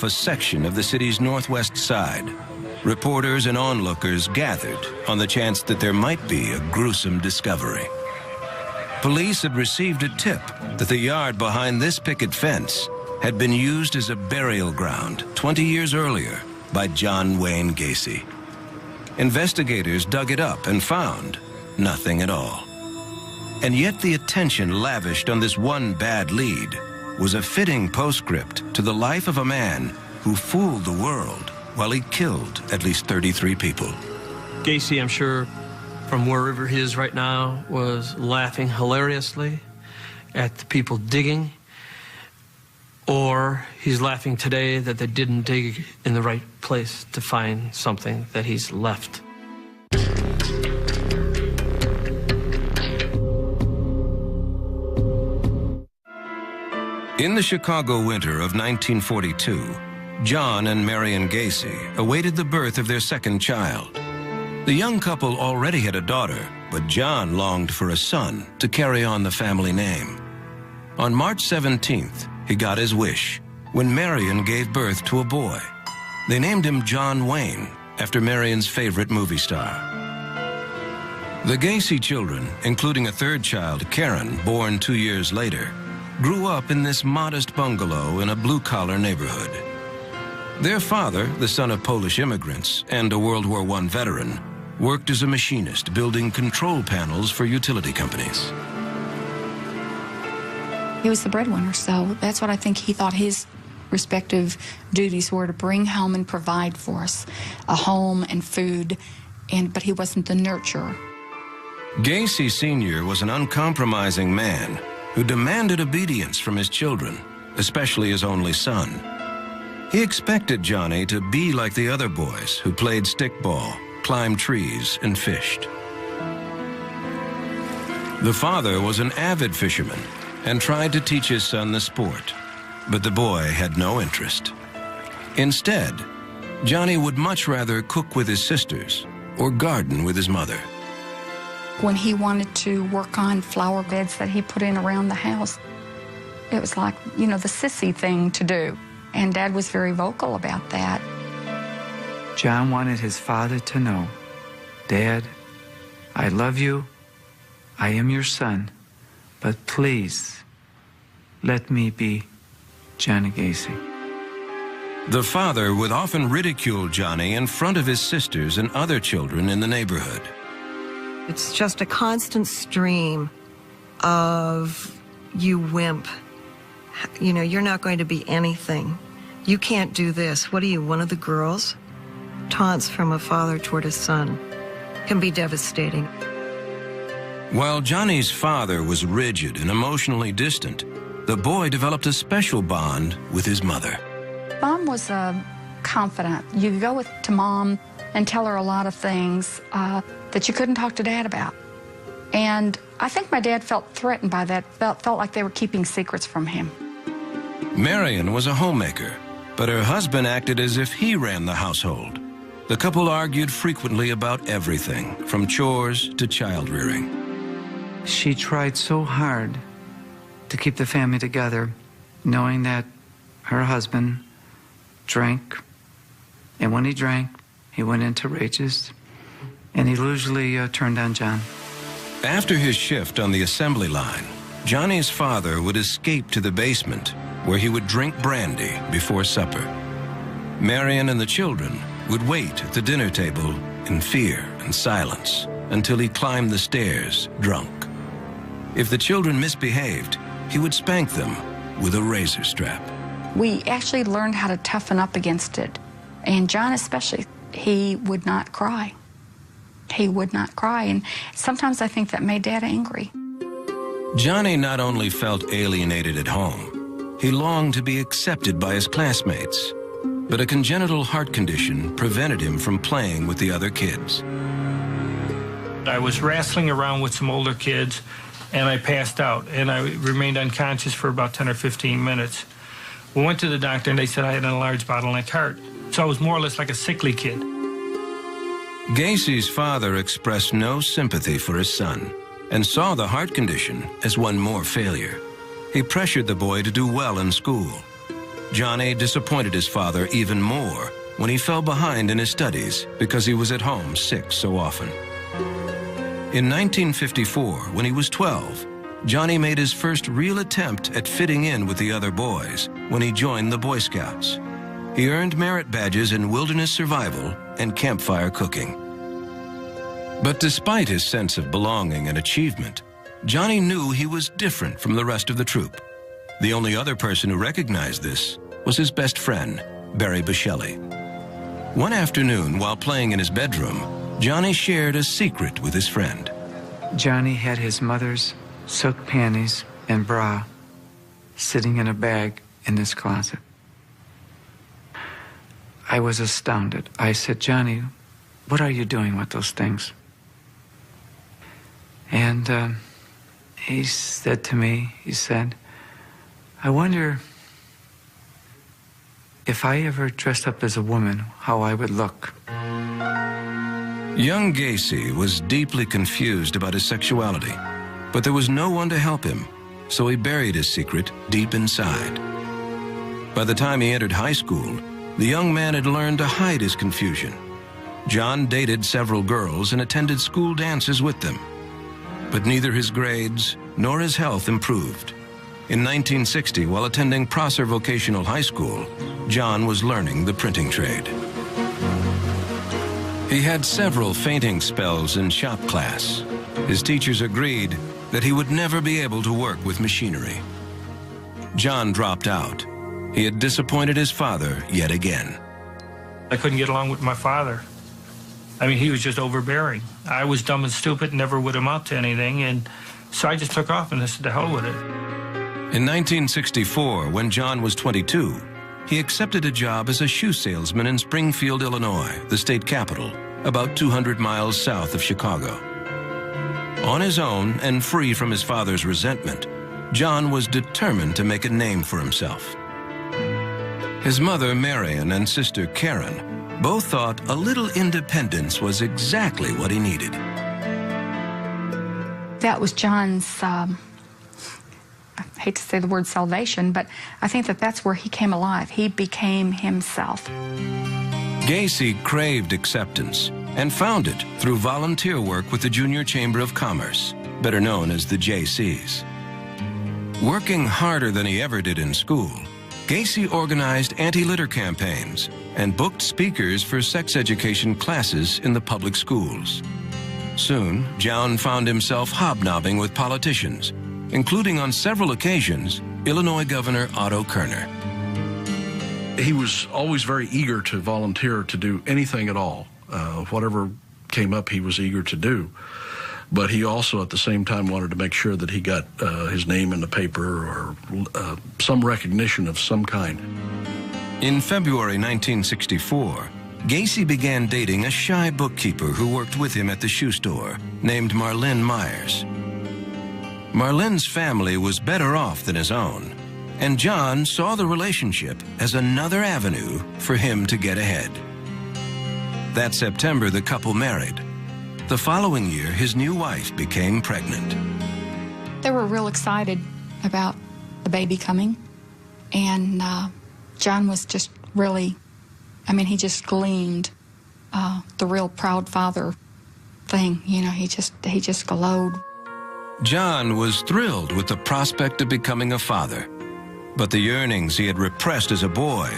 a section of the city's northwest side. Reporters and onlookers gathered on the chance that there might be a gruesome discovery. Police had received a tip that the yard behind this picket fence had been used as a burial ground 20 years earlier by John Wayne Gacy. Investigators dug it up and found nothing at all. And yet the attention lavished on this one bad lead was a fitting postscript to the life of a man who fooled the world while he killed at least 33 people. Gacy, I'm sure, from wherever he is right now, was laughing hilariously at the people digging, or he's laughing today that they didn't dig in the right place to find something that he's left. In the Chicago winter of 1942, John and Marion Gacy awaited the birth of their second child. The young couple already had a daughter, but John longed for a son to carry on the family name. On March 17th, he got his wish when Marion gave birth to a boy. They named him John Wayne, after Marion's favorite movie star. The Gacy children, including a third child, Karen, born 2 years later, grew up in this modest bungalow in a blue-collar neighborhood. Their father, the son of Polish immigrants and a World War I veteran, worked as a machinist building control panels for utility companies. He was the breadwinner, so that's what I think he thought his respective duties were, to bring home and provide for us a home and food, but he wasn't the nurturer. Gacy Sr. was an uncompromising man who demanded obedience from his children, especially his only son. He expected Johnny to be like the other boys who played stickball, climbed trees, and fished. The father was an avid fisherman and tried to teach his son the sport, but the boy had no interest. Instead, Johnny would much rather cook with his sisters or garden with his mother. When he wanted to work on flower beds that he put in around the house, it was like, you know, the sissy thing to do. And Dad was very vocal about that. John wanted his father to know, "Dad, I love you. I am your son. But please, let me be Johnny Gacy." The father would often ridicule Johnny in front of his sisters and other children in the neighborhood. It's just a constant stream of, "You wimp. You know, you're not going to be anything. You can't do this. What are you, one of the girls?" Taunts from a father toward his son can be devastating. While Johnny's father was rigid and emotionally distant, the boy developed a special bond with his mother. Mom was confident. You could go to Mom and tell her a lot of things that you couldn't talk to Dad about. And I think my dad felt threatened by that, felt like they were keeping secrets from him. Marion was a homemaker, but her husband acted as if he ran the household. The couple argued frequently about everything, from chores to child rearing. She tried so hard to keep the family together, knowing that her husband drank, and when he drank, he went into rages, and he usually turned on John. After his shift on the assembly line, Johnny's father would escape to the basement, where he would drink brandy before supper. Marion and the children would wait at the dinner table in fear and silence until he climbed the stairs drunk. If the children misbehaved, he would spank them with a razor strap. We actually learned how to toughen up against it. And John especially, he would not cry. He would not cry. And sometimes I think that made Dad angry. Johnny not only felt alienated at home, he longed to be accepted by his classmates. But a congenital heart condition prevented him from playing with the other kids. I was wrestling around with some older kids, and I passed out, and I remained unconscious for about 10 or 15 minutes. We went to the doctor, and they said I had an enlarged bottleneck heart. So I was more or less like a sickly kid. Gacy's father expressed no sympathy for his son and saw the heart condition as one more failure. He pressured the boy to do well in school. Johnny disappointed his father even more when he fell behind in his studies because he was at home sick so often. In 1954, when he was 12, Johnny made his first real attempt at fitting in with the other boys when he joined the Boy Scouts. He earned merit badges in wilderness survival and campfire cooking. But despite his sense of belonging and achievement, Johnny knew he was different from the rest of the troop. The only other person who recognized this was his best friend, Barry Bushelli. One afternoon, while playing in his bedroom, Johnny shared a secret with his friend. Johnny had his mother's silk panties and bra sitting in a bag in this closet. I was astounded. I said, Johnny, what are you doing with those things? And he said to me, he said, I wonder if I ever dressed up as a woman, how I would look. Young Gasy was deeply confused about his sexuality, but there was no one to help him, so he buried his secret deep inside. By the time he entered high school, the young man had learned to hide his confusion. John dated several girls and attended school dances with them, but neither his grades nor his health improved. In 1960, while attending Prosser Vocational High School, John was learning the printing trade. He had several fainting spells in shop class. His teachers agreed that he would never be able to work with machinery. John dropped out. He had disappointed his father yet again. I couldn't get along with my father. I mean, he was just overbearing. I was dumb and stupid, never would amount to anything, and so I just took off and I said, to hell with it. In 1964, when John was 22, he accepted a job as a shoe salesman in Springfield, Illinois, the state capital, about 200 miles south of Chicago. On his own and free from his father's resentment, John was determined to make a name for himself. His mother, Marion, and sister, Karen, both thought a little independence was exactly what he needed. That was John's, I hate to say the word salvation, but I think that that's where he came alive. He became himself. Gasy craved acceptance and found it through volunteer work with the Junior Chamber of Commerce, better known as the JCs. Working harder than he ever did in school, Gasy organized anti-litter campaigns and booked speakers for sex education classes in the public schools. Soon, John found himself hobnobbing with politicians, including on several occasions, Illinois Governor Otto Kerner. He was always very eager to volunteer to do anything at all. Whatever came up, he was eager to do. But he also, at the same time, wanted to make sure that he got his name in the paper or some recognition of some kind. In February 1964, Gasy began dating a shy bookkeeper who worked with him at the shoe store, named Marlene Myers. Marlene's family was better off than his own, and John saw the relationship as another avenue for him to get ahead. That September, the couple married. The following year, his new wife became pregnant. They were real excited about the baby coming, and John was just really, I mean, he just gleamed the real proud father thing. You know, he just glowed. John was thrilled with the prospect of becoming a father, but the yearnings he had repressed as a boy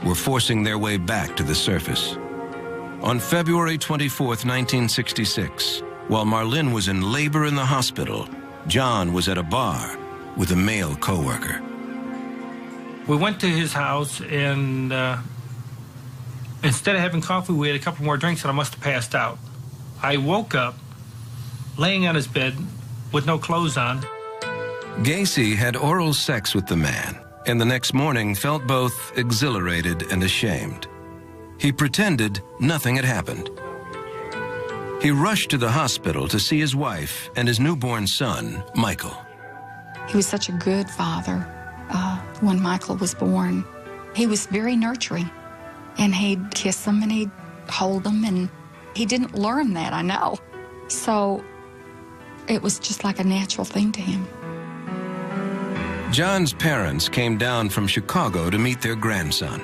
were forcing their way back to the surface. On February 24th, 1966, while Marlene was in labor in the hospital, John was at a bar with a male coworker. We went to his house, and instead of having coffee, we had a couple more drinks, and I must have passed out. I woke up laying on his bed with no clothes on. Gasy had oral sex with the man, and the next morning felt both exhilarated and ashamed. He pretended nothing had happened. He rushed to the hospital to see his wife and his newborn son, Michael. He was such a good father when Michael was born. He was very nurturing, and he'd kiss them and he'd hold them, and he didn't learn that, I know. So it was just like a natural thing to him. John's parents came down from Chicago to meet their grandson.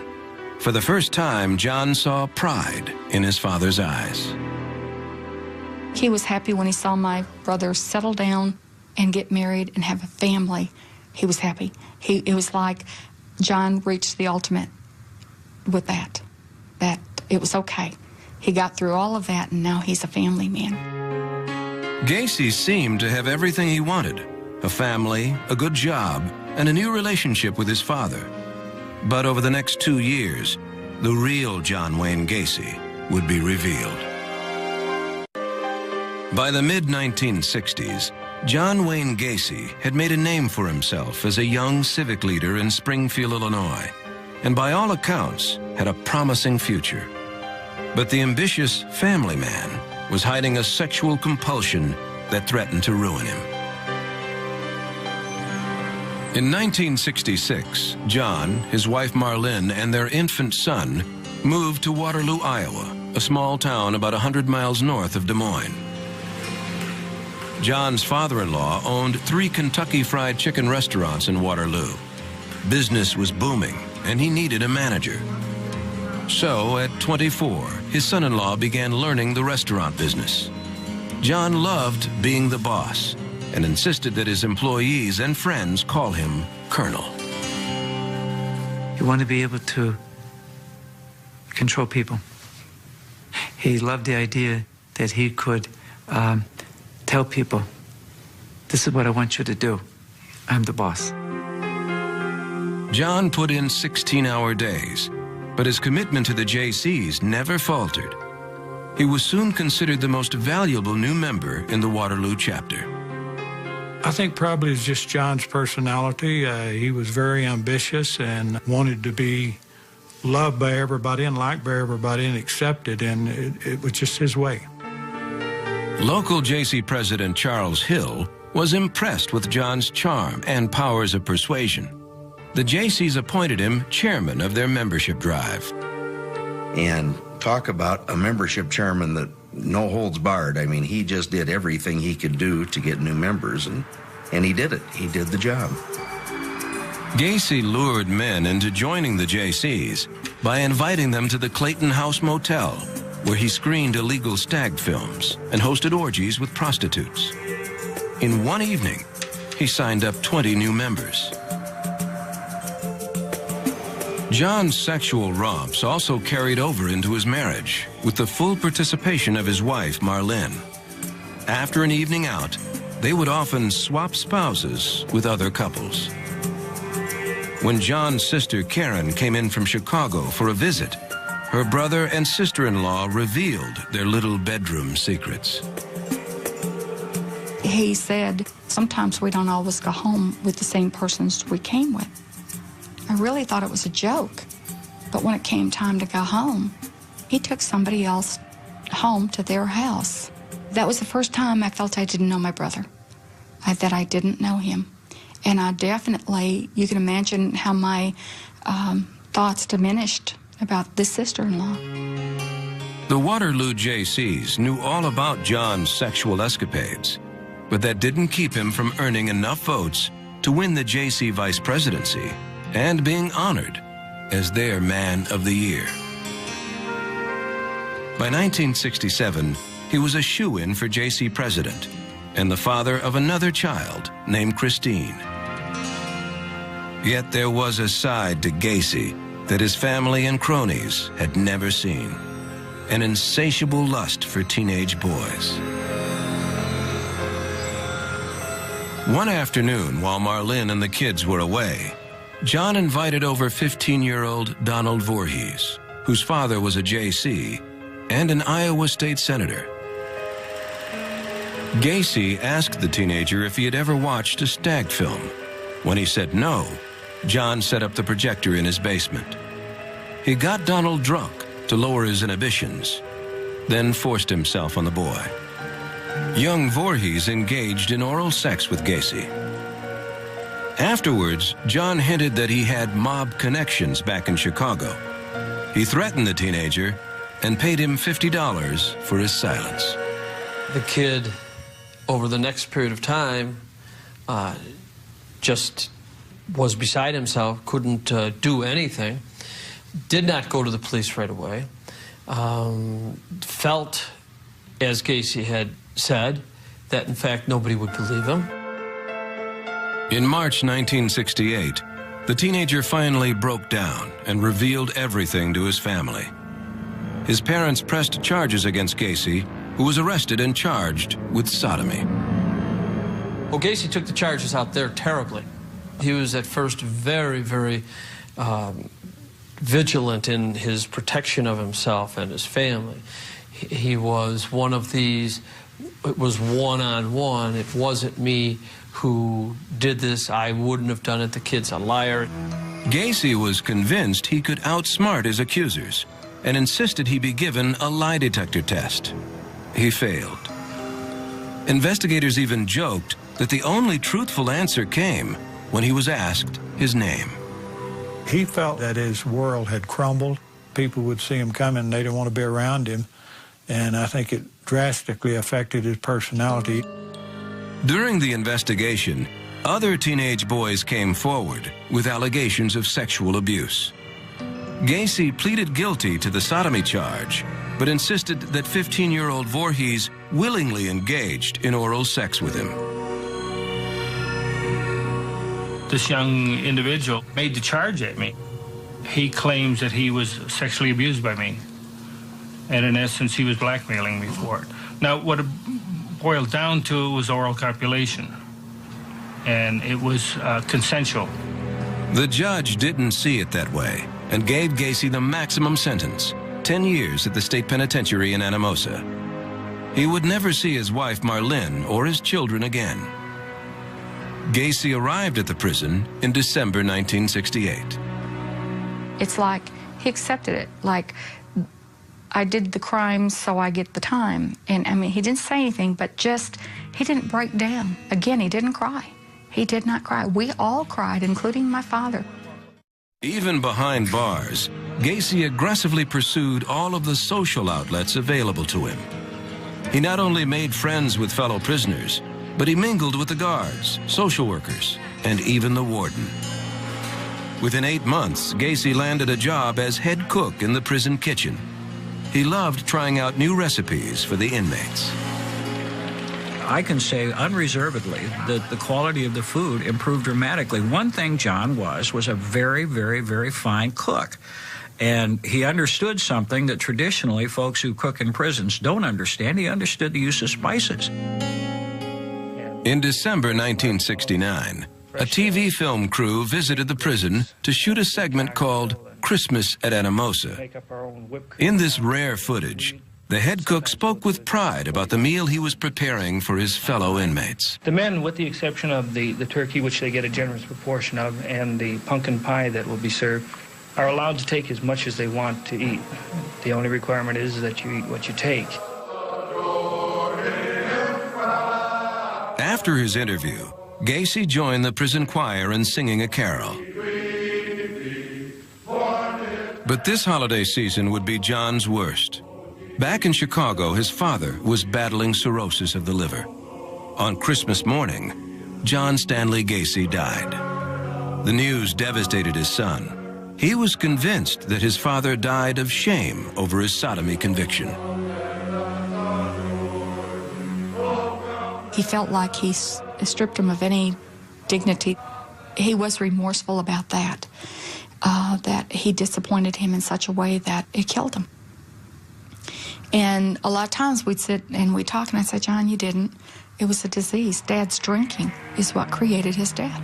For the first time, John saw pride in his father's eyes. He was happy when he saw my brother settle down and get married and have a family. He was happy. It was like John reached the ultimate with that it was okay. He got through all of that, and now he's a family man. Gacy seemed to have everything he wanted: a family, a good job, and a new relationship with his father. But over the next 2 years, the real John Wayne Gacy would be revealed. By the mid-1960s, John Wayne Gacy had made a name for himself as a young civic leader in Springfield, Illinois, and by all accounts had a promising future. But the ambitious family man was hiding a sexual compulsion that threatened to ruin him. In 1966, John, his wife Marlene, and their infant son moved to Waterloo, Iowa, a small town about 100 miles north of Des Moines. John's father-in-law owned 3 Kentucky Fried Chicken restaurants in Waterloo. Business was booming, and he needed a manager. So, at 24, his son-in-law began learning the restaurant business. John loved being the boss and insisted that his employees and friends call him Colonel. He wanted to be able to control people. He loved the idea that he could tell people, this is what I want you to do. I'm the boss. John put in 16-hour days, but his commitment to the JCs never faltered. He was soon considered the most valuable new member in the Waterloo chapter. I think probably it's just John's personality. He was very ambitious and wanted to be loved by everybody and liked by everybody and accepted, and it was just his way. Local JC President Charles Hill was impressed with John's charm and powers of persuasion. The JCs appointed him chairman of their membership drive. And talk about a membership chairman that no holds barred. I mean, he just did everything he could do to get new members, and he did it. He did the job. Gacy lured men into joining the JCs by inviting them to the Clayton House Motel, where he screened illegal stag films and hosted orgies with prostitutes. In one evening, he signed up 20 new members. John's sexual romps also carried over into his marriage, with the full participation of his wife, Marlene. After an evening out, they would often swap spouses with other couples. When John's sister, Karen, came in from Chicago for a visit, her brother and sister-in-law revealed their little bedroom secrets. He said, sometimes we don't always go home with the same persons we came with. I really thought it was a joke, but when it came time to go home, he took somebody else home to their house. That was the first time I felt I didn't know my brother, that I didn't know him. And I definitely, you can imagine how my thoughts diminished about this sister-in-law. The Waterloo JCs knew all about John's sexual escapades, but that didn't keep him from earning enough votes to win the JC vice presidency and being honored as their Man of the Year. By 1967, he was a shoo-in for JC president and the father of another child named Christine. Yet there was a side to Gacy that his family and cronies had never seen: an insatiable lust for teenage boys. One afternoon, while Marlene and the kids were away, John invited over 15-year-old Donald Voorhees, whose father was a JC and an Iowa state senator. Gacy asked the teenager if he had ever watched a stag film. When he said no, John set up the projector in his basement. He got Donald drunk to lower his inhibitions, then forced himself on the boy. Young Voorhees engaged in oral sex with Gacy. Afterwards, John hinted that he had mob connections back in Chicago. He threatened the teenager and paid him $50 for his silence. The kid, over the next period of time, just was beside himself, couldn't do anything, did not go to the police right away, felt, as Gacy had said, that in fact nobody would believe him. In March 1968, the teenager finally broke down and revealed everything to his family. His parents pressed charges against Gacy, who was arrested and charged with sodomy. Well, Gacy took the charges out there terribly. He was at first very, very vigilant in his protection of himself and his family. He was one of these, it was one-on-one. It wasn't me who did this. I wouldn't have done it. The kid's a liar. Gacy was convinced he could outsmart his accusers and insisted he be given a lie detector test. He failed. Investigators even joked that the only truthful answer came when he was asked his name. He felt that his world had crumbled. People would see him coming, and they didn't want to be around him. And I think it drastically affected his personality. During the investigation, other teenage boys came forward with allegations of sexual abuse. Gacy pleaded guilty to the sodomy charge, but insisted that 15-year-old Voorhees willingly engaged in oral sex with him. This young individual made the charge at me. He claims that he was sexually abused by me. And in essence, he was blackmailing me for it. Now, what it boiled down to was oral copulation. And it was consensual. The judge didn't see it that way and gave Gacy the maximum sentence, 10 years at the state penitentiary in Anamosa. He would never see his wife Marlene or his children again. Gacy arrived at the prison in December 1968. It's like he accepted it, like I did the crime so I get the time. And I mean, he didn't say anything, but just, he didn't break down. Again, he didn't cry. He did not cry. We all cried, including my father. Even behind bars, Gacy aggressively pursued all of the social outlets available to him. He not only made friends with fellow prisoners, but he mingled with the guards, social workers, and even the warden. Within 8 months, Gacy landed a job as head cook in the prison kitchen. He loved trying out new recipes for the inmates. I can say unreservedly that the quality of the food improved dramatically. One thing John was a very, very, very fine cook. And he understood something that traditionally folks who cook in prisons don't understand. He understood the use of spices. In December 1969, a TV film crew visited the prison to shoot a segment called Christmas at Anamosa. In this rare footage, the head cook spoke with pride about the meal he was preparing for his fellow inmates. The men, with the exception of the turkey, which they get a generous proportion of, and the pumpkin pie that will be served, are allowed to take as much as they want to eat. The only requirement is that you eat what you take. After his interview, Gacy joined the prison choir in singing a carol. But this holiday season would be John's worst. Back in Chicago, his father was battling cirrhosis of the liver. On Christmas morning, John Stanley Gacy died. The news devastated his son. He was convinced that his father died of shame over his sodomy conviction. He felt like he stripped him of any dignity. He was remorseful about that, that he disappointed him in such a way that it killed him. And a lot of times we'd sit and we'd talk, and I'd say, John, you didn't. It was a disease. Dad's drinking is what created his death.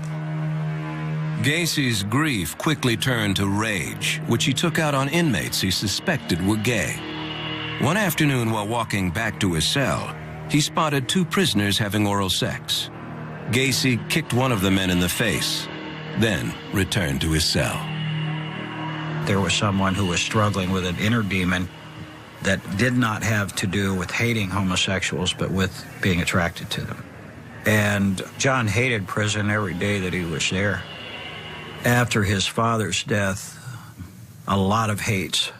Gacy's grief quickly turned to rage, which he took out on inmates he suspected were gay. One afternoon while walking back to his cell, he spotted 2 prisoners having oral sex. Gacy kicked one of the men in the face, then returned to his cell. There was someone who was struggling with an inner demon that did not have to do with hating homosexuals, but with being attracted to them. And John hated prison every day that he was there. After his father's death, a lot of hates,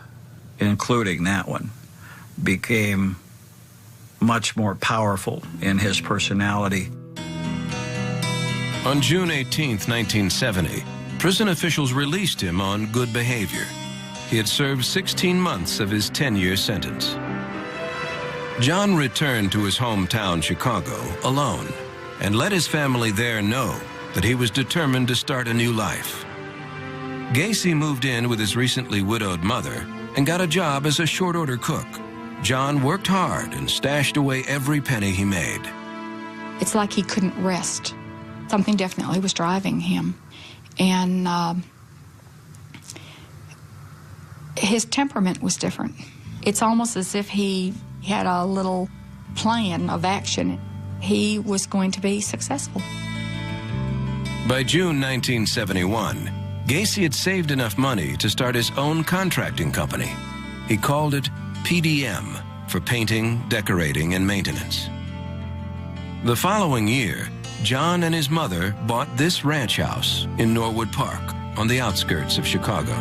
including that one, became much more powerful in his personality. On June 18, 1970, prison officials released him on good behavior. He had served 16 months of his 10-year sentence. John returned to his hometown, Chicago, alone, and let his family there know that he was determined to start a new life. Gacy moved in with his recently widowed mother and got a job as a short-order cook. John worked hard and stashed away every penny he made. It's like he couldn't rest. Something definitely was driving him. And his temperament was different. It's almost as if he had a little plan of action. He was going to be successful. By June 1971, Gacy had saved enough money to start his own contracting company. He called it PDM, for painting, decorating, and maintenance. The following year, John and his mother bought this ranch house in Norwood Park on the outskirts of Chicago.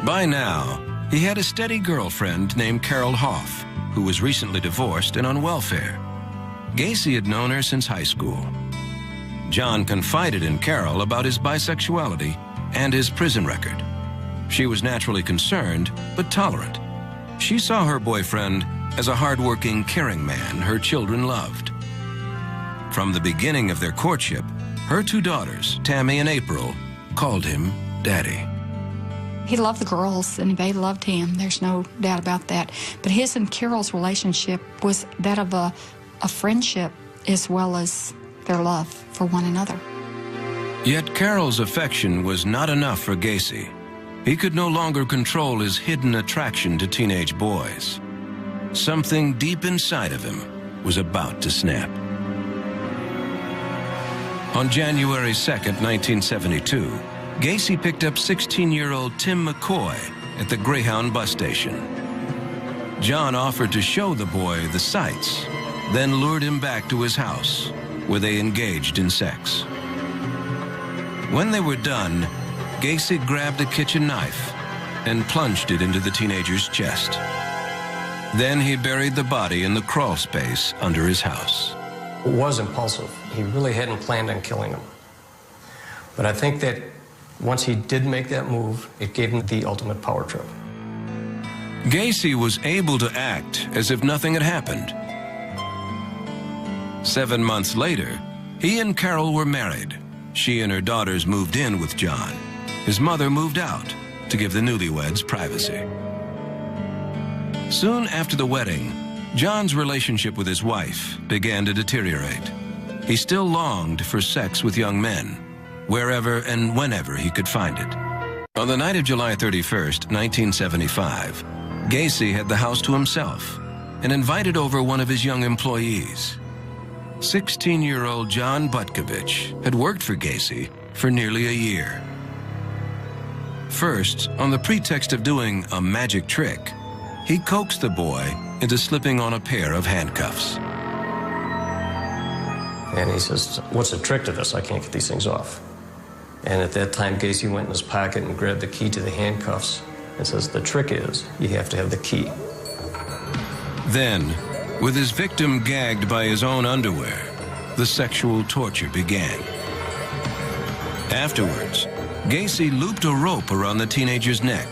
By now, he had a steady girlfriend named Carol Hoff, who was recently divorced and on welfare. Gacy had known her since high school. John confided in Carol about his bisexuality and his prison record. She was naturally concerned, but tolerant. She saw her boyfriend as a hardworking, caring man her children loved. From the beginning of their courtship, her two daughters, Tammy and April, called him Daddy. He loved the girls, and they loved him. There's no doubt about that. But his and Carol's relationship was that of a friendship as well as their love for one another. Yet Carol's affection was not enough for Gacy. He could no longer control his hidden attraction to teenage boys. Something deep inside of him was about to snap. On January 2nd, 1972, Gacy picked up 16-year-old Tim McCoy at the Greyhound bus station. John offered to show the boy the sights, then lured him back to his house, where they engaged in sex. When they were done, Gacy grabbed a kitchen knife and plunged it into the teenager's chest. Then he buried the body in the crawl space under his house. It was impulsive. He really hadn't planned on killing him. But I think that once he did make that move, it gave him the ultimate power trip. Gacy was able to act as if nothing had happened. 7 months later, he and Carol were married. She and her daughters moved in with John. His mother moved out to give the newlyweds privacy. Soon after the wedding, John's relationship with his wife began to deteriorate. He still longed for sex with young men, wherever and whenever he could find it. On the night of July 31st, 1975, Gacy had the house to himself and invited over one of his young employees. 16-year-old John Butkovich had worked for Gacy for nearly a year. First, on the pretext of doing a magic trick, he coaxed the boy into slipping on a pair of handcuffs. And he says, "What's the trick to this? I can't get these things off." And at that time, Gacy went in his pocket and grabbed the key to the handcuffs and says, "The trick is you have to have the key." Then, with his victim gagged by his own underwear, the sexual torture began. Afterwards, Gacy looped a rope around the teenager's neck,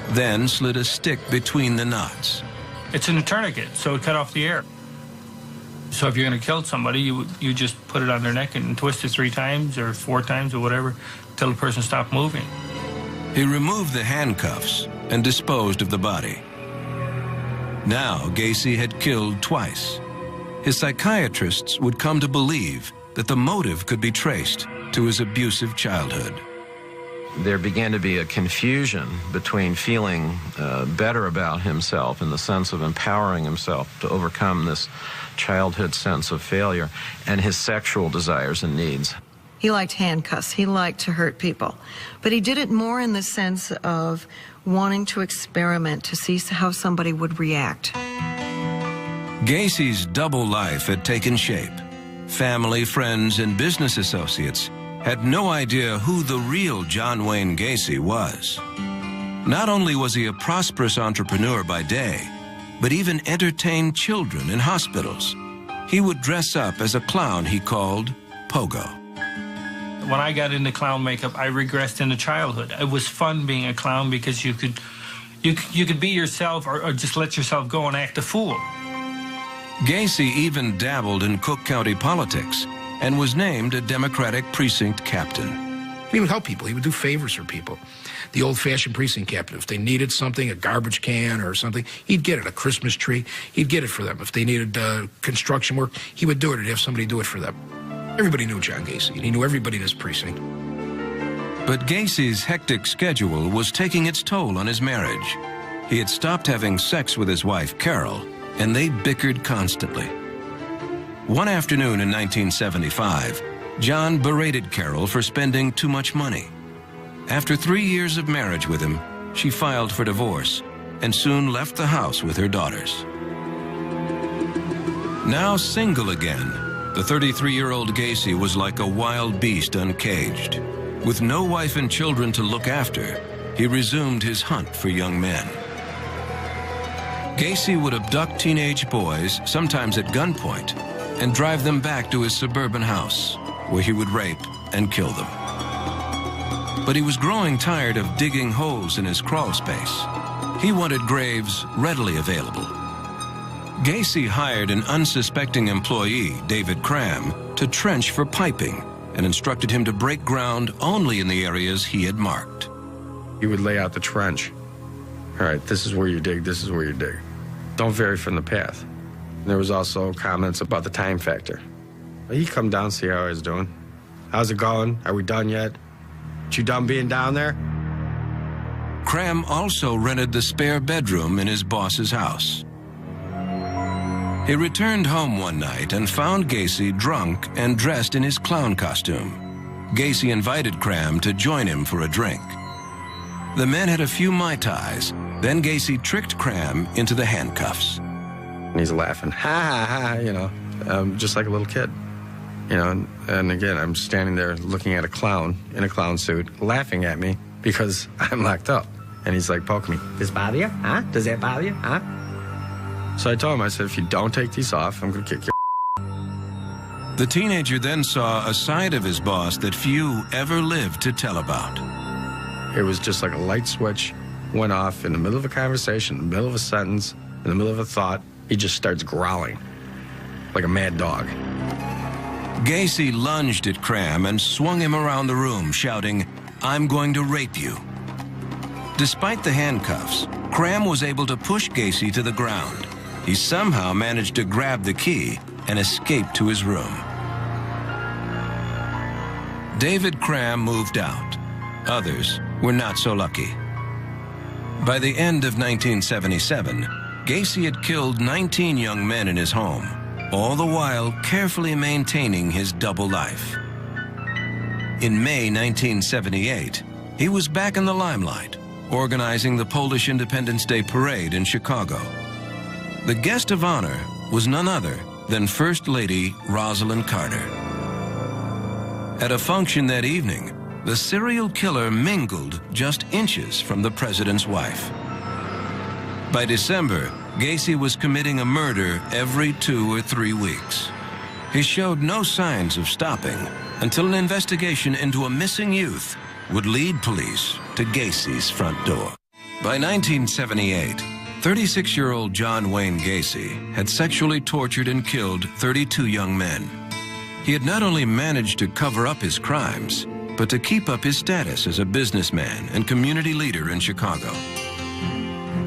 then slid a stick between the knots. It's a tourniquet, so it cut off the air. So if you're going to kill somebody, you just put it on their neck and twist it 3 times or 4 times or whatever till the person stopped moving. He removed the handcuffs and disposed of the body. Now Gacy had killed twice. His psychiatrists would come to believe that the motive could be traced to his abusive childhood. There began to be a confusion between feeling better about himself in the sense of empowering himself to overcome this childhood sense of failure and his sexual desires and needs. He liked handcuffs. He liked to hurt people. But he did it more in the sense of wanting to experiment to see how somebody would react. Gacy's double life had taken shape. Family, friends, and business associates had no idea who the real John Wayne Gacy was. Not only was he a prosperous entrepreneur by day, but even entertained children in hospitals. He would dress up as a clown he called pogo. When I got into clown makeup, I regressed into childhood. It was fun being a clown because you could be yourself or just let yourself go and act a fool. Gacy even dabbled in Cook County politics and was named a Democratic precinct captain. He would help people. He would do favors for people. The old-fashioned precinct captain, if they needed something, a garbage can or something, he'd get it, a Christmas tree, he'd get it for them. If they needed construction work, he would do it. He'd have somebody do it for them. Everybody knew John Gacy, and he knew everybody in his precinct. But Gacy's hectic schedule was taking its toll on his marriage. He had stopped having sex with his wife, Carol, and they bickered constantly. One afternoon in 1975, John berated Carol for spending too much money. After 3 years of marriage with him, she filed for divorce and soon left the house with her daughters. Now single again, the 33-year-old Gacy was like a wild beast uncaged. With no wife and children to look after, he resumed his hunt for young men. Gacy would abduct teenage boys, sometimes at gunpoint, and drive them back to his suburban house, where he would rape and kill them. But he was growing tired of digging holes in his crawl space. He wanted graves readily available. Gacy hired an unsuspecting employee, David Cram, to trench for piping and instructed him to break ground only in the areas he had marked. He would lay out the trench. All right, this is where you dig, this is where you dig. Don't vary from the path. And there was also comments about the time factor. He'd come down, see how I was doing. How's it going? Are we done yet? You done being down there? Cram also rented the spare bedroom in his boss's house. He returned home one night and found Gacy drunk and dressed in his clown costume. Gacy invited Cram to join him for a drink. The men had a few Mai Tais, then Gacy tricked Cram into the handcuffs. And he's laughing, ha, ha, ha, you know, just like a little kid. You know, and again, I'm standing there looking at a clown in a clown suit, laughing at me because I'm locked up. And he's like poking me. Does it bother you? Huh? Does that bother you? Huh? So I told him, I said, if you don't take these off, I'm going to kick your The teenager then saw a side of his boss that few ever lived to tell about. It was just like a light switch went off in the middle of a conversation, in the middle of a sentence, in the middle of a thought. He just starts growling like a mad dog. Gacy lunged at Cram and swung him around the room, shouting, "I'm going to rape you." Despite the handcuffs, Cram was able to push Gacy to the ground. He somehow managed to grab the key and escape to his room. David Cram moved out. Others were not so lucky. By the end of 1977, Gacy had killed 19 young men in his home, all the while carefully maintaining his double life. In May 1978, he was back in the limelight, organizing the Polish Independence Day Parade in Chicago. The guest of honor was none other than First Lady Rosalind Carter. At a function that evening, the serial killer mingled just inches from the president's wife. By December, Gacy was committing a murder every 2 or 3 weeks. He showed no signs of stopping until an investigation into a missing youth would lead police to Gacy's front door. By 1978, 36-year-old John Wayne Gacy had sexually tortured and killed 32 young men. He had not only managed to cover up his crimes, but to keep up his status as a businessman and community leader in Chicago.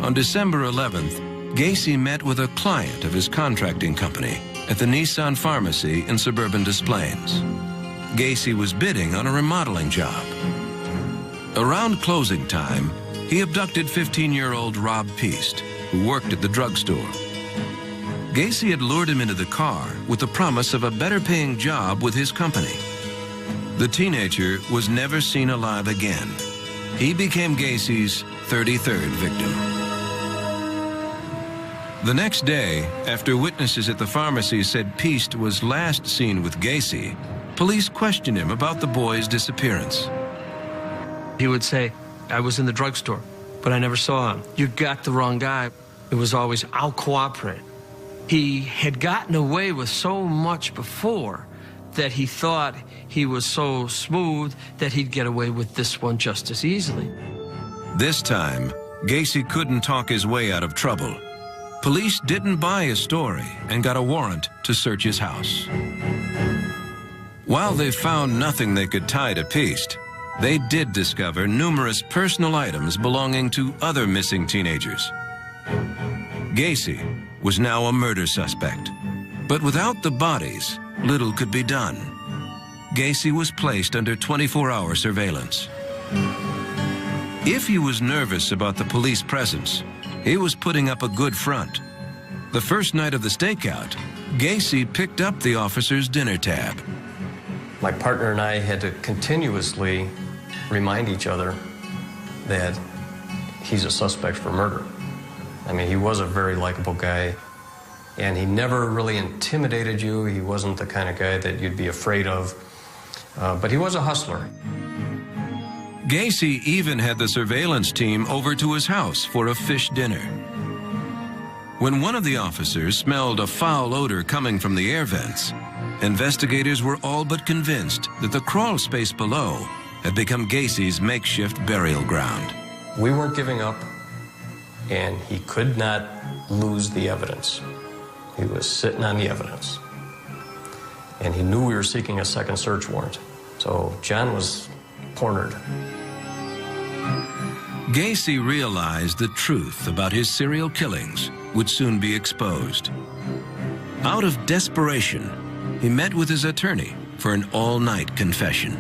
On December 11th, Gacy met with a client of his contracting company at the Nissan Pharmacy in suburban Des Plaines. Gacy was bidding on a remodeling job. Around closing time, he abducted 15-year-old Rob Peast, who worked at the drugstore. Gacy had lured him into the car with the promise of a better-paying job with his company. The teenager was never seen alive again. He became Gacy's 33rd victim. The next day, after witnesses at the pharmacy said Peast was last seen with Gacy, police questioned him about the boy's disappearance. He would say, "I was in the drugstore, but I never saw him. You got the wrong guy." It was always, "I'll cooperate." He had gotten away with so much before that he thought he was so smooth that he'd get away with this one just as easily. This time, Gacy couldn't talk his way out of trouble. Police didn't buy his story and got a warrant to search his house. While they found nothing they could tie to Piest, they did discover numerous personal items belonging to other missing teenagers. Gacy was now a murder suspect, but without the bodies, little could be done. Gacy was placed under 24-hour surveillance. If he was nervous about the police presence, he was putting up a good front. The first night of the stakeout, Gacy picked up the officer's dinner tab. My partner and I had to continuously remind each other that he's a suspect for murder. I mean, he was a very likable guy, and he never really intimidated you. He wasn't the kind of guy that you'd be afraid of, but he was a hustler. Gacy even had the surveillance team over to his house for a fish dinner. When one of the officers smelled a foul odor coming from the air vents, investigators were all but convinced that the crawl space below had become Gacy's makeshift burial ground. We weren't giving up, and he could not lose the evidence. He was sitting on the evidence. And he knew we were seeking a second search warrant. So John was cornered. Gacy realized the truth about his serial killings would soon be exposed. Out of desperation, he met with his attorney for an all-night confession.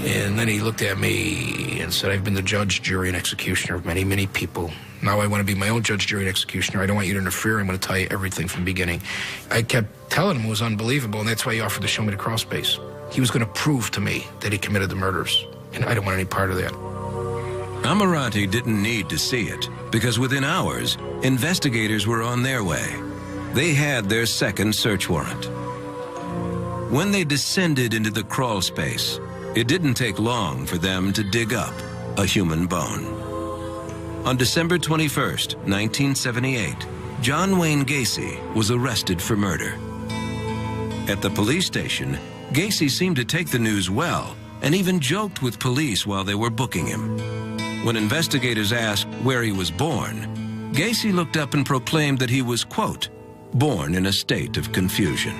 And then he looked at me and said, I've been the judge, jury, and executioner of many, many people. Now I want to be my own judge, jury, and executioner. I don't want you to interfere. I'm going to tell you everything from the beginning. I kept telling him it was unbelievable, and that's why he offered to show me the crawl space. He was going to prove to me that he committed the murders, and I don't want any part of that. Amirante didn't need to see it, because within hours, investigators were on their way. They had their second search warrant. When they descended into the crawl space, it didn't take long for them to dig up a human bone. On December 21st, 1978, John Wayne Gacy was arrested for murder. At the police station, Gacy seemed to take the news well and even joked with police while they were booking him. When investigators asked where he was born, Gacy looked up and proclaimed that he was, quote, born in a state of confusion.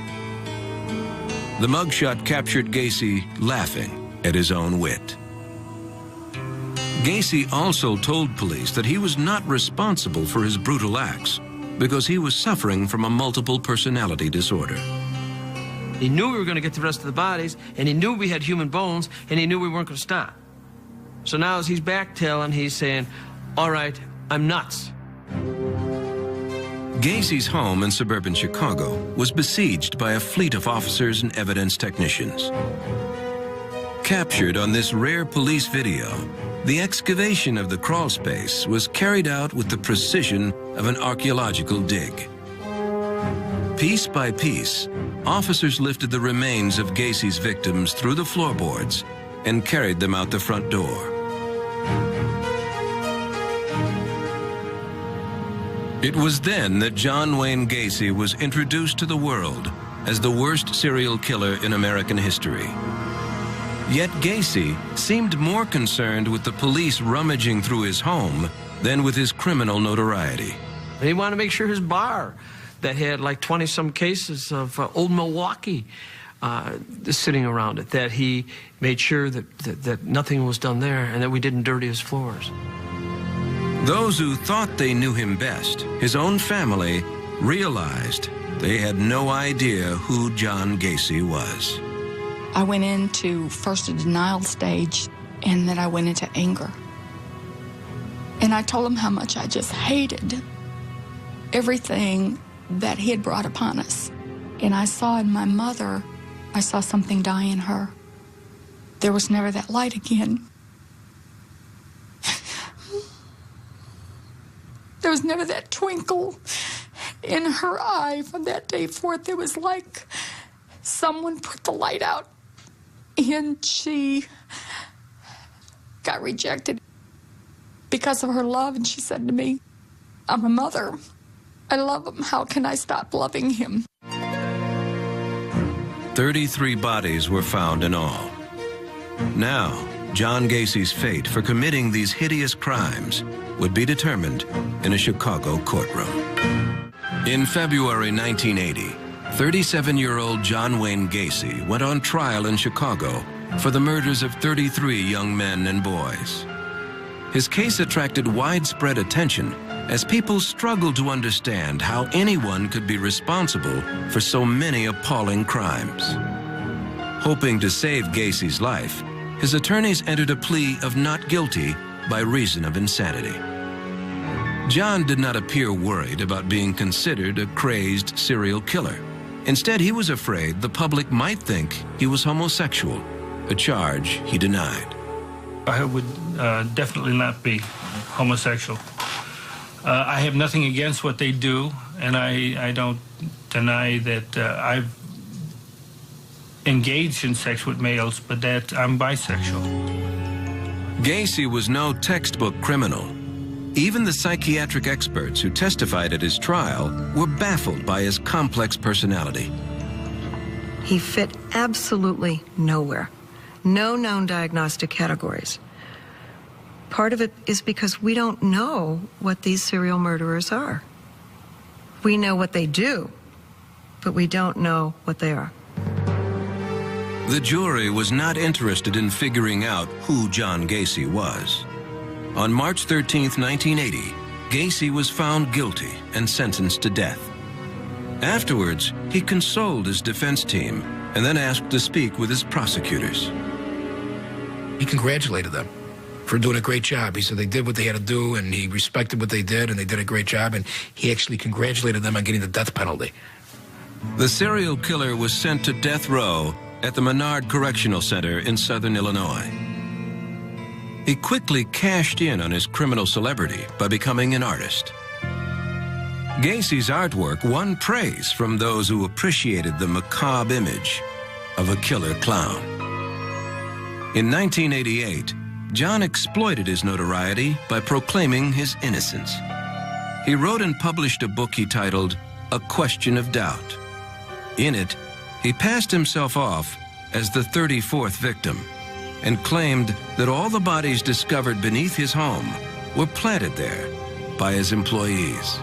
The mugshot captured Gacy laughing at his own wit. Gacy also told police that he was not responsible for his brutal acts because he was suffering from a multiple personality disorder. He knew we were going to get the rest of the bodies, and he knew we had human bones, and he knew we weren't going to stop. So now as he's backtailing, he's saying, all right, I'm nuts. Gacy's home in suburban Chicago was besieged by a fleet of officers and evidence technicians. Captured on this rare police video, the excavation of the crawl space was carried out with the precision of an archaeological dig. Piece by piece, officers lifted the remains of Gacy's victims through the floorboards and carried them out the front door. It was then that John Wayne Gacy was introduced to the world as the worst serial killer in American history. Yet Gacy seemed more concerned with the police rummaging through his home than with his criminal notoriety. He wanted to make sure his bar that had like 20-some cases of old Milwaukee sitting around it, that he made sure that nothing was done there and that we didn't dirty his floors. Those who thought they knew him best, his own family, realized they had no idea who John Gacy was. I went into first a denial stage, and then I went into anger. And I told him how much I just hated everything that he had brought upon us. And I saw in my mother, I saw something die in her. There was never that light again. There was never that twinkle in her eye. From that day forth, it was like someone put the light out, and she got rejected because of her love. And she said to me, I'm a mother. I love him. How can I stop loving him? 33 bodies were found in all. Now, John Gacy's fate for committing these hideous crimes would be determined in a Chicago courtroom. In February 1980, 37-year-old John Wayne Gacy went on trial in Chicago for the murders of 33 young men and boys. His case attracted widespread attention as people struggled to understand how anyone could be responsible for so many appalling crimes. Hoping to save Gacy's life, his attorneys entered a plea of not guilty by reason of insanity. John did not appear worried about being considered a crazed serial killer. Instead, he was afraid the public might think he was homosexual, a charge he denied. I would definitely not be homosexual. I have nothing against what they do, and I don't deny that I've engaged in sex with males, but that I'm bisexual. Gacy was no textbook criminal. Even the psychiatric experts who testified at his trial were baffled by his complex personality. He fit absolutely nowhere. No known diagnostic categories. Part of it is because we don't know what these serial murderers are. We know what they do, but we don't know what they are. The jury was not interested in figuring out who John Gacy was. On March 13, 1980, Gacy was found guilty and sentenced to death. Afterwards, he consoled his defense team and then asked to speak with his prosecutors. He congratulated them for doing a great job. He said they did what they had to do, and he respected what they did, and they did a great job, and he actually congratulated them on getting the death penalty. The serial killer was sent to death row at the Menard Correctional Center in southern Illinois. He quickly cashed in on his criminal celebrity by becoming an artist. Gacy's artwork won praise from those who appreciated the macabre image of a killer clown. In 1988, John exploited his notoriety by proclaiming his innocence. He wrote and published a book he titled A Question of Doubt. In it, he passed himself off as the 34th victim and claimed that all the bodies discovered beneath his home were planted there by his employees.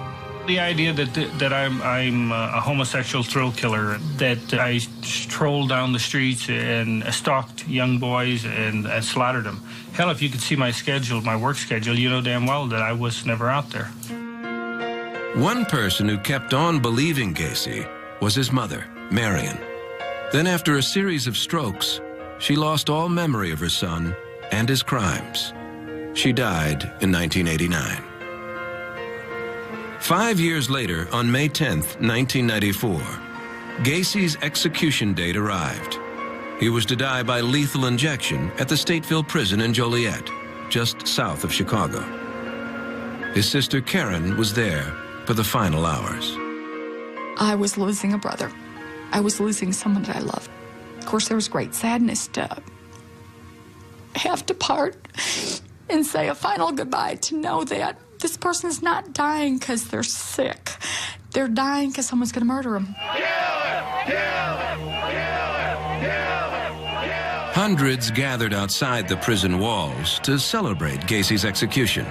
The idea that I'm a homosexual thrill killer, that I strolled down the streets and stalked young boys and slaughtered them. Hell, if you could see my schedule, my work schedule, you know damn well that I was never out there. One person who kept on believing Gacy was his mother, Marion. Then after a series of strokes, she lost all memory of her son and his crimes. She died in 1989. 5 years later, on May 10th, 1994, Gacy's execution date arrived. He was to die by lethal injection at the Stateville Prison in Joliet, just south of Chicago. His sister Karen was there for the final hours. I was losing a brother. I was losing someone that I loved. Of course, there was great sadness to have to part and say a final goodbye, to know that this person is not dying because they're sick. They're dying because someone's going to murder them. Hundreds gathered outside the prison walls to celebrate Gacy's execution.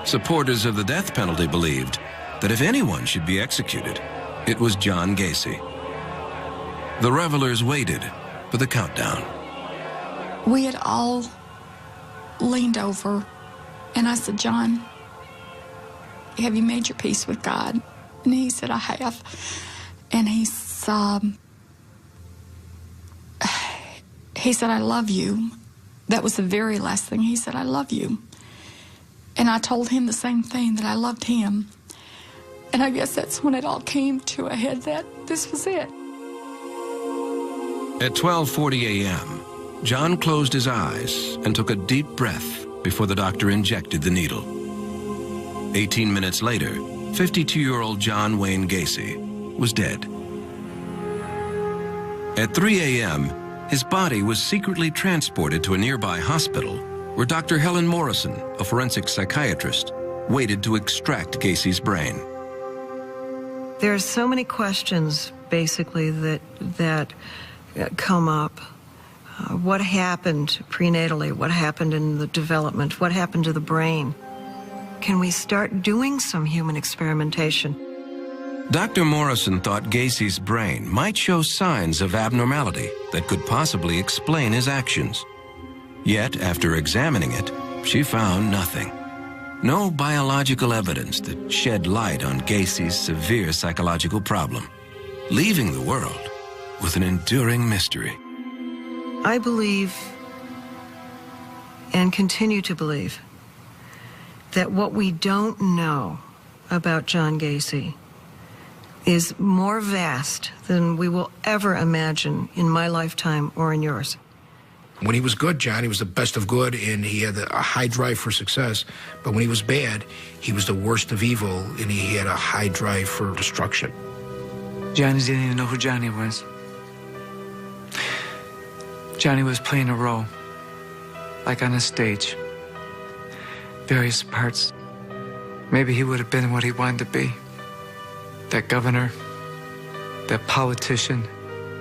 Supporters of the death penalty believed that if anyone should be executed, it was John Gacy. The revelers waited for the countdown. We had all leaned over, and I said, John, have you made your peace with God? And he said, I have. And he said, I love you. That was the very last thing. He said, I love you. And I told him the same thing, that I loved him. And I guess that's when it all came to a head, that this was it. At 12:40 a.m., John closed his eyes and took a deep breath before the doctor injected the needle. 18 minutes later, 52-year-old John Wayne Gacy was dead. At 3 a.m., his body was secretly transported to a nearby hospital where Dr. Helen Morrison, a forensic psychiatrist, waited to extract Gacy's brain. There are so many questions, basically, that come up. What happened prenatally? What happened in the development? What happened to the brain? Can we start doing some human experimentation? Dr. Morrison thought Gacy's brain might show signs of abnormality that could possibly explain his actions. Yet, after examining it, she found nothing. No biological evidence that shed light on Gacy's severe psychological problem, leaving the world with an enduring mystery. I believe, and continue to believe, that what we don't know about John Gacy is more vast than we will ever imagine in my lifetime or in yours. When he was good, John, he was the best of good, and he had a high drive for success. But when he was bad, he was the worst of evil, and he had a high drive for destruction. Johnny didn't even know who Johnny was. Johnny was playing a role, like on a stage. Various parts. Maybe he would have been what he wanted to be. That governor, that politician,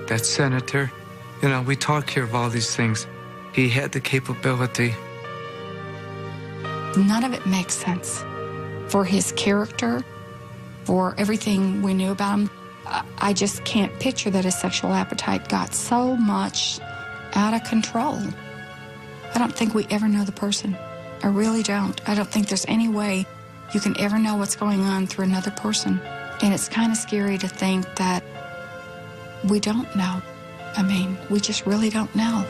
that senator. You know, we talk here of all these things. He had the capability. None of it makes sense. For his character, for everything we knew about him, I just can't picture that his sexual appetite got so much out of control. I don't think we ever know the person. I really don't. I don't think there's any way you can ever know what's going on through another person. And it's kind of scary to think that we don't know. I mean, we just really don't know.